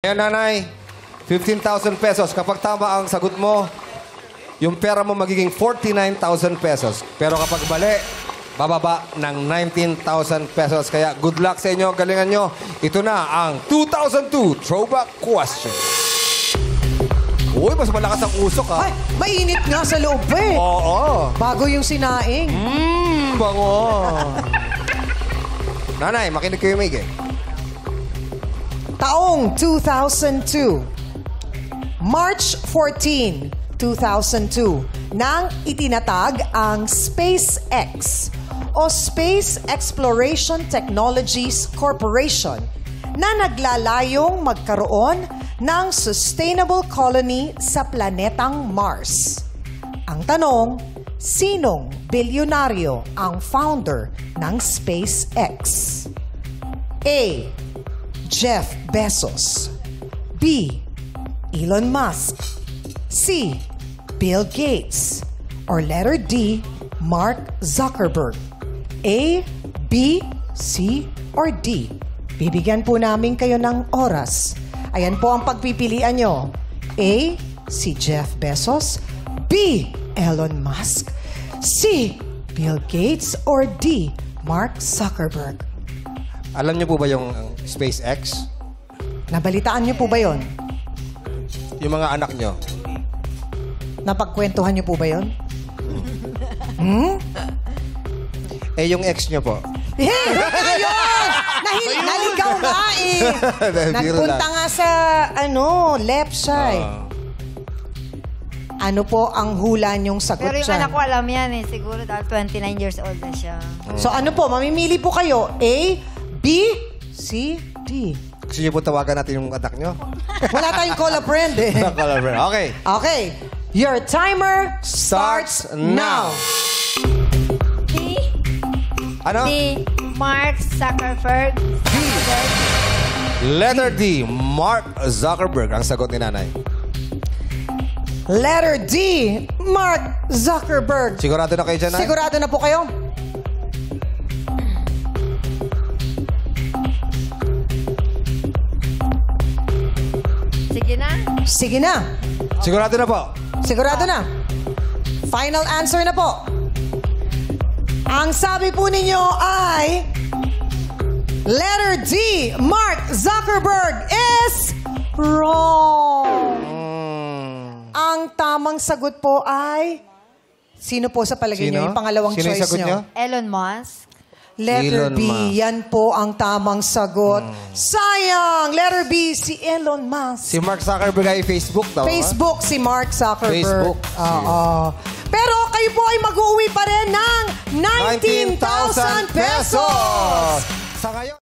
Ayan, nanay. 15,000 pesos. Kapag tama ang sagot mo, yung pera mo magiging 49,000 pesos. Pero kapag mali, bababa ng 19,000 pesos. Kaya good luck sa inyo. Galingan nyo. Ito na ang 2002 Throwback Question. Uy, mas malakas ang usok, ha? Ay, mainit nga sa loob eh. Oo. Bago yung sinaing. Bango. Nanay, makinig kayo, Mig. Taong 2002. March 14, 2002, nang itinatag ang SpaceX o Space Exploration Technologies Corporation na naglalayong magkaroon ng sustainable colony sa planetang Mars. Ang tanong, sinong bilyonaryo ang founder ng SpaceX? A. Jeff Bezos. B. Elon Musk. C. Bill Gates. Or letter D. Mark Zuckerberg. A, B, C, or D. Bibigyan po namin kayo ng oras. Ayan po ang pagpipilian nyo. A, si Jeff Bezos. B, Elon Musk. C, Bill Gates. Or D, Mark Zuckerberg. Alam niyo po ba yung SpaceX? Nabalitaan nyo po ba yon? Yung mga anak niyo? Napagkwentuhan nyo po ba yon? Eh, yung ex niyo po? Ayun! Naligaw nga eh. Nagpunta nga sa, left side. Ano po ang hula niyong sagot Pero yung dyan? anak ko alam yan eh. Siguro dahil 29 years old na siya. So ano po, mamimili po kayo. A, B, C, D. Gusto niyo po tawagan natin yung anak niyo? Wala tayong call a friend eh. Okay. Okay. Your timer starts now. D. Ano? D. Mark Zuckerberg. Letter D, Mark Zuckerberg. Ang sagot ni nanay. Letter D, Mark Zuckerberg. Sigurado na kayo dyan, nay? Sigurado na po kayo? Sige na. Sige na. Sigurado na po. Sigurado na. Final answer na po. Ang sabi po ninyo ay letter D, Mark Zuckerberg is wrong. Ang tamang sagot po ay sino po sa palagay Sino? niyo yung pangalawang Sino yung choice sagot niyo? niyo? Elon Musk. Letter Elon B, Musk. yan po ang tamang sagot. Sayang! Letter B, si Elon Musk. Si Mark Zuckerberg ay Facebook daw. Facebook, si Mark Zuckerberg. Facebook. Oo. Pero kayo po ay mag-uwi pa rin ng 19,000 pesos! Sa ngayon.